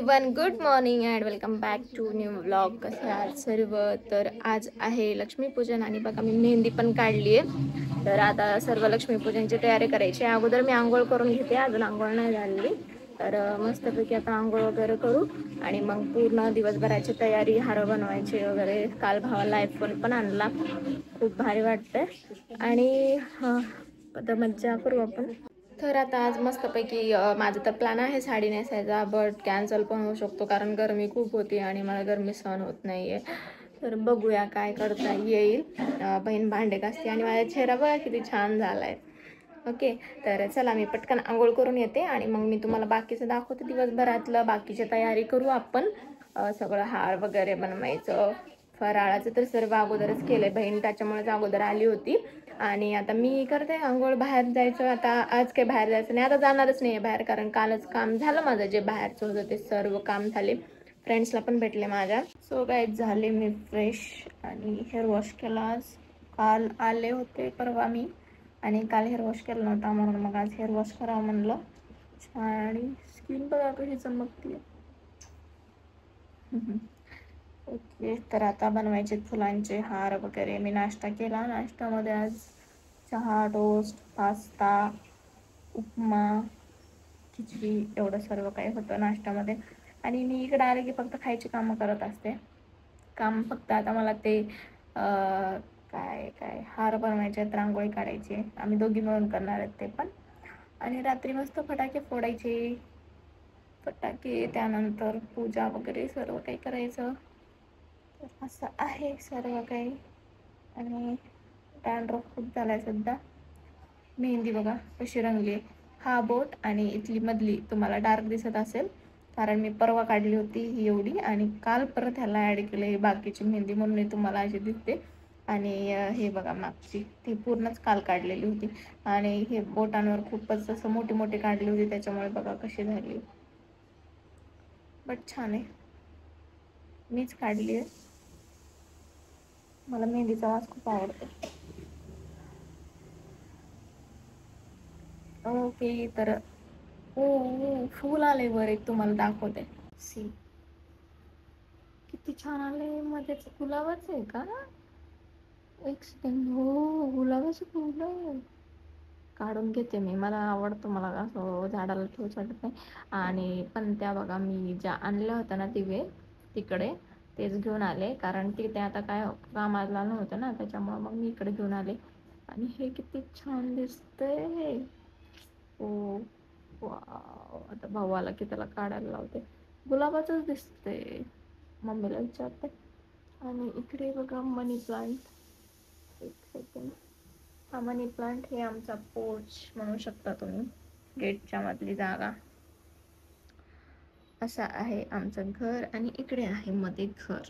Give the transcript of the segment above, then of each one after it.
Everyone, good morning and welcome back to new vlog. कसे आहात सर्व? तर आज आहे लक्ष्मीपूजन आणि बघा मी मेहंदी पण काढली आहे. तर आता सर्व लक्ष्मीपूजनची तयारी करायची. अगोदर मी आंघोळ करून घेते, अजून आंघोळ नाही झाली. तर मस्तपैकी आता आंघोळ वगैरे करू आणि मग पूर्ण दिवसभराची तयारी, हार बनवायची वगैरे. काल भावाला आयफोन पण आणला, खूप भारी वाटतंय. आणि आता मज्जा करू आपण. तर आता आज मस्तपैकी माझं तर प्लॅन आहे साडी नेसायचा, बट कॅन्सल पण होऊ शकतो कारण गरमी खूप होती आणि मला गरमी सहन होत नाही आहे. तर बघूया काय करता येईल. बहीण भांडे घासते आणि माझा चेहरा बघा किती छान झाला आहे. ओके, तर चला मी पटकन आंघोळ करून येते आणि मग मी तुम्हाला बाकीचं दाखवते. दिवसभरातलं बाकीची तयारी करू आपण. सगळं हार वगैरे बनवायचं, फराळाचं तर सर्व अगोदरच केलं आहे. बहीण त्याच्यामुळेच अगोदर आली होती. आणि आता मी करते आंघोळ. बाहेर जायचं आता, आज काही बाहेर जायचं नाही, आता जाणारच नाही आहे बाहेर कारण कालच काम झालं माझं. जे बाहेरचं होतं ते सर्व काम झाले, फ्रेंड्सला पण भेटले माझ्या. सो गाईज झाले मी फ्रेश आणि हेअर वॉश केला. आज काल आले होते परवा मी आणि काल हेअर वॉश केला नव्हता म्हणून मग आज हेअर वॉश करावं म्हणलं. आणि स्किन बघा कशी चमकते. ओके, तर आता बनवायचे फुलांचे हार वगैरे. मी नाश्ता केला. नाश्त्यामध्ये आज चहा, टोस्ट, पास्ता, उपमा, खिचडी एवढं सर्व काही होतं नाश्त्यामध्ये. आणि मी इकडे आले की फक्त खायची कामं करत असते. काम फक्त आता मला ते काय काय हार बनवायचे आहेत, रांगोळी काढायची. आम्ही दोघी मिळून करणार आहेत ते पण. आणि रात्री मस्त फटाके फोडायचे, फटाके, त्यानंतर पूजा वगैरे सर्व काही करायचं. तर असं आहे सर्व काही. आणि डॅन्ड्रफ खूप झालाय सध्या. मेहंदी बघा कशी रंगली. हा बोट आणि इथली मधली तुम्हाला डार्क दिसत असेल कारण मी परवा काढली होती ही एवढी आणि काल परत ह्याला ॲड केले बाकीची मेहंदी म्हणून तुम्हाला अशी दिसते. आणि हे बघा मागची ती पूर्णच काल काढलेली होती. आणि हे बोटांवर खूपच असं मोठी मोठी काढली होती त्याच्यामुळे बघा कशी झाली. बट छान आहे, मीच काढली आहे. मला मेहंदीचा वास खूप आवडतो. ओके, तर ओ फूल आले वर, एक तुम्हाला दाखवते. सी किती छान आले. मध्येच गुलाबाच आहे का? एक सेकंड. हो, गुलाबाचं फुल आहे. काढून घेते मी, मला आवडतं. मला असं झाडाला ठेवूच वाटत नाही. आणि पण त्या बघा मी ज्या आणल्या होत्या ना दिवे तिकडे, तेच घेऊन आले कारण ते आता काय कामाला नव्हतं ना, त्याच्यामुळं मग मी इकडे घेऊन आले. आणि हे किती छान दिसतंय. ओ वाव, आता भावाला की त्याला काढायला लावते. गुलाबाचंच दिसते, मम्मीला विचारते. आणि इकडे बघा मनी प्लांट. एक सेकंड. हा मनी प्लांट हे आमचा पोर्च म्हणू शकता तुम्ही, गेटच्या मधली जागा. असं आहे आमचं घर आणि इकडे आहे मध्ये घर.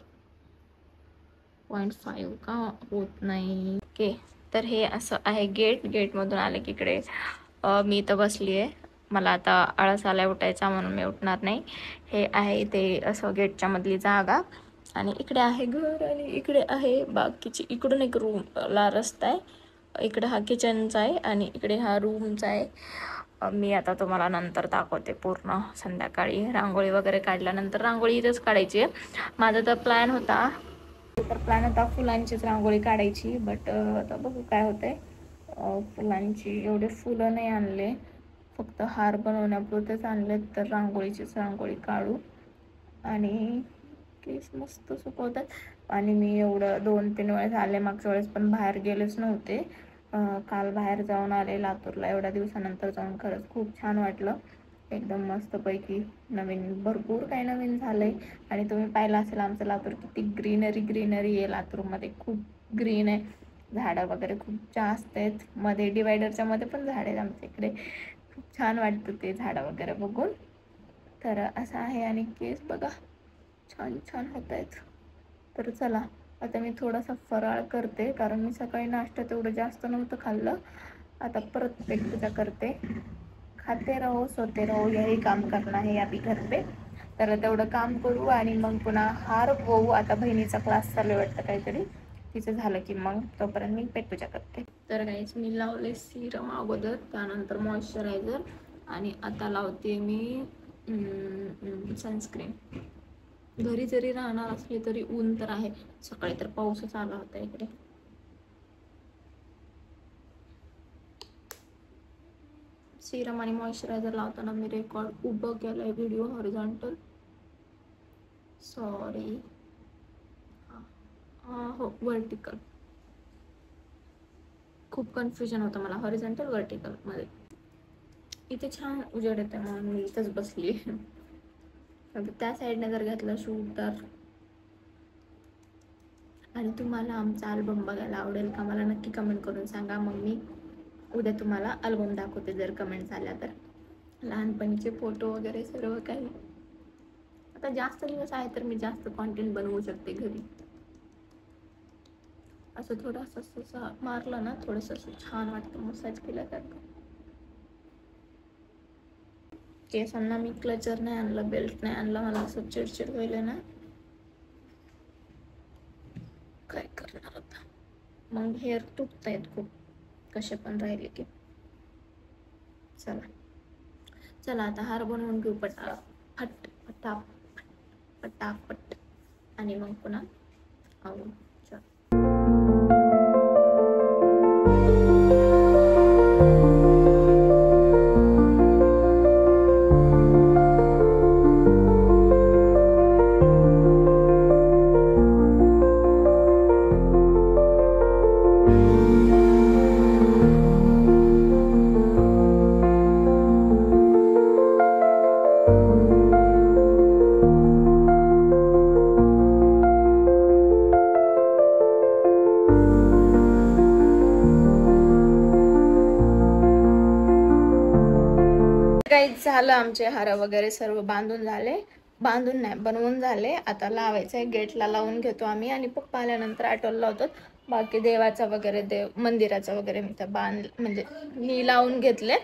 0.5 का होत नाही. ओके, तर हे असं आहे गेट. गेटमधून आले की इकडे मी इथं बसली आहे. मला आता आळस आलाय उठायचा म्हणून मी उठणार नाही. हे आहे ते असं गेटच्या मधली जागा. आणि इकडे आहे घर आणि इकडे आहे बाकीची. इकडून एक रूमला रस्ता आहे. इकडे हा किचनचा आहे आणि इकडे हा रूमचा आहे. मी आता तुम्हाला नंतर दाखवते पूर्ण संध्याकाळी. रांगोळी वगैरे काढल्यानंतर रांगोळी इथंच काढायची आहे. माझा तर प्लॅन होता फुलांचीच रांगोळी काढायची, बट आता बघू काय होतंय. फुलांची एवढे फुलं नाही आणले, फक्त हार बनवण्यापुरतेच आणले. तर रांगोळीचीच रांगोळी काढू. आणि केस मस्त सुकवतात. आणि मी एवढं 2-3 वेळेस आले, मागच्या वेळेस पण बाहेर गेलेच नव्हते. काल बाहेर जाऊन आले लातूरला. एवढ्या दिवसानंतर जाऊन खरंच खूप छान वाटलं. एकदम मस्तपैकी नवीन, भरपूर काही नवीन झालंय. आणि तुम्ही पाहिलं असेल आमचं लातूर किती ग्रीनरी आहे. लातूरमध्ये खूप ग्रीन आहे, झाडं वगैरे खूप जास्त आहेत. मध्ये डिवायडरच्या मध्ये पण झाड आहेत आमच्या इकडे. खूप छान वाटतं ते झाडं वगैरे बघून. तर असं आहे. आणि केस बघा छान छान होत आहेत. तर चला आता मी थोडासा फराळ करते कारण मी सकाळी नाश्त्यात एवढं जास्त नव्हतं खाल्लं. आता परत पेट पूजा करते. खाते रहो सोते रहो, यही काम करना है अभी घर पे. तर तेवढं काम करू आणि मग पुन्हा हार होऊ. आता बहिणीचा क्लास चालू वाटतं काहीतरी, तिचं झालं की मग तोपर्यंत मी पेटपूजा करते. तर काहीच मी लावले सिरम अगोदर, त्यानंतर मॉइश्चरायझर आणि आता लावते मी सनस्क्रीन. घरी जरी राहणार असले तरी ऊन तर आहे. सकाळी तर पाऊसच आला होता इकडे. सिरम आणि मॉइश्चरायझर लावताना मी रेकॉर्ड उभं केलंय व्हिडिओ, हॉरिझॉन्टल. सॉरी. हो, व्हर्टिकल. खूप कन्फ्युजन होतं मला हॉरिझॉन्टल व्हर्टिकल मध्ये. इथे छान उजेड येते म्हणून मी इथंच बसली. त्या साईडने जर घेतलं शूट तर. आणि तुम्हाला आमचा अल्बम बघायला आवडेल का मला नक्की कमेंट करून सांगा. मग मी उद्या तुम्हाला अल्बम दाखवते जर कमेंट झाल्या तर. लहानपणीचे फोटो वगैरे सर्व काही. आता जास्त दिवस आहे तर मी जास्त कॉन्टेंट बनवू शकते घरी. असं थोडंसं असं मारलं ना, थोडंसं असं छान वाटतं मसाज केल्यासारखं. केसांना मी क्लचर नाही आणलं, बेल्ट नाही आणलं. मला असं चिडचिड व्हायला ना, काय करणार आता. मग हेअर तुटतायत खूप कसे पण राहिले की. चला आता हार बनवून घेऊ पटापट पटापट पटापट. आणि मग पुन्हा आवडू. काही झालं, आमचे हार वगैरे सर्व बांधून झाले. बांधून नाही, बनवून झाले. आता लावायचं आहे. गेटला लावून घेतो आम्ही आणि पप्पा आल्यानंतर ऑटोला लावतो. बाकी देवाचा वगैरे, मंदिराचा वगैरे मी तर म्हणजे मी लावून घेतले.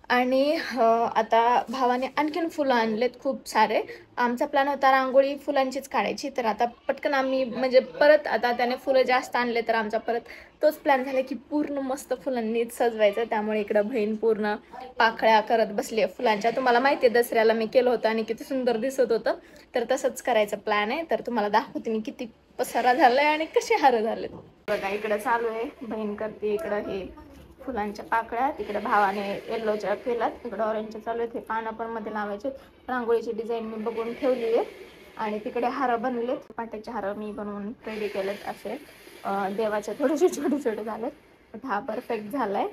आणि आता भावाने आणखीन फुलं आणलेत खूप सारे. आमचा प्लॅन होता रांगोळी फुलांचीच काढायची, तर आता पटकन आम्ही म्हणजे परत आता त्याने फुलं जास्त आणले तर आमचा परत तोच प्लॅन झाला की पूर्ण मस्त फुलांनी सजवायचं. त्यामुळे इकडं बहीण पूर्ण पाकळ्या करत बसली आहे फुलांच्या. तुम्हाला माहिती आहे दसऱ्याला मी केलं होतं आणि किती सुंदर दिसत होतं. तर तसंच करायचं प्लॅन आहे. तर तुम्हाला दाखवते मी किती पसारा झालाय आणि कसे हार झालेत. बघा इकडं चालू आहे, बहीण करते इकडं हे फुलांच्या पाकळ्या. तिकडे भावाने येल्लोच्या केल्यात, तिकडे ऑरेंजच्या चालू आहेत. हे पानं पण मध्ये लावायचे. रांगोळीची डिझाईन मी बघून ठेवली आहे. आणि तिकडे हार बनलेत, पाट्याचे हार मी बनवून रेडी केलेत. असे देवाचे थोडेसे छोटे छोटे झालेत. पण हा परफेक्ट झालाय.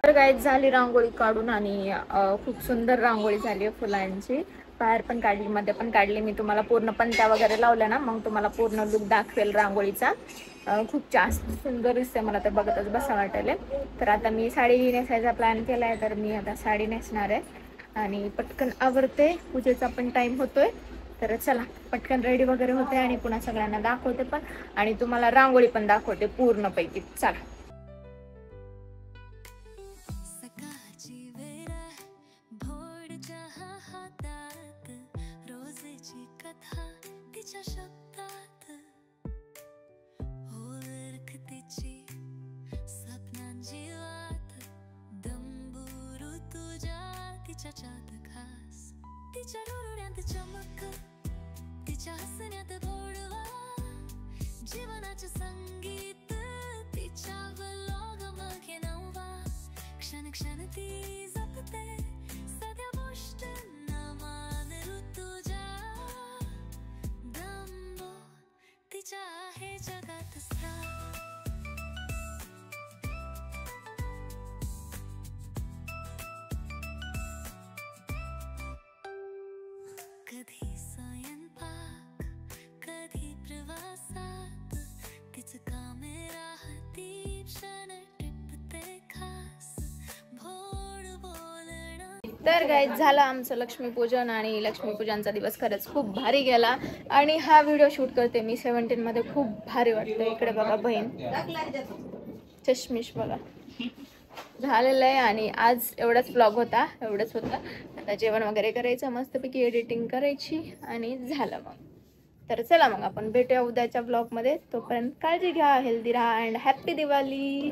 तर गाईज झाली रांगोळी काढून आणि खूप सुंदर रांगोळी झाली आहे फुलांची. बाहेर पण काढली, मध्ये पण काढली. मी तुम्हाला पूर्ण पणत्या वगैरे लावल्या ना, मग तुम्हाला पूर्ण लुक दाखवेल रांगोळीचा. खूप जास्त सुंदर दिसते, मला तर बघतच बसा वाटेल. तर आता मी साडी नेसायचा प्लॅन केला आहे, तर मी आता साडी नेसणार आहे आणि पटकन आवरते. पूजेचा पण टाइम होतोय, तर चला पटकन रेडी वगैरे होते आणि पुन्हा सगळ्यांना दाखवते पण, आणि तुम्हाला रांगोळी पण दाखवते पूर्णपैकी. चला. तिच्या डोळ्यात चमक, तिच्या हसण्यात गोडवा, जीवनाचे संगीत तिच्या व्लॉग मध्ये नवा. क्षण क्षण ती जपते, सगळ्या गोष्टींना मान ऋतुजा. दंबो तिच्या आहे जगात स्थान. कधी स्वयंपाक, कधी प्रवासात, तिचं कॅमेरा हाती, क्षण टिपते खास, भोळ बोलणं. तर गाईज झालं आमचं लक्ष्मीपूजन, आणि लक्ष्मीपूजनचा दिवस खरंच खूप भारी गेला. आणि हा व्हिडिओ शूट करते मी 17 मध्ये. खूप भारी वाटतं. इकडे बघा बहीण, चष्मिश बघा. झालेलं आहे, आणि आज एवढाच व्लॉग होता, एवढंच होतं. आता जेवण वगैरे करायचं, मस्तपैकी एडिटिंग करायची, आणि झालं मग. तर चला मग आपण भेटूया उद्याच्या व्लॉगमध्ये. तोपर्यंत काळजी घ्या, हेल्दी राहा, अँड हॅप्पी दिवाळी.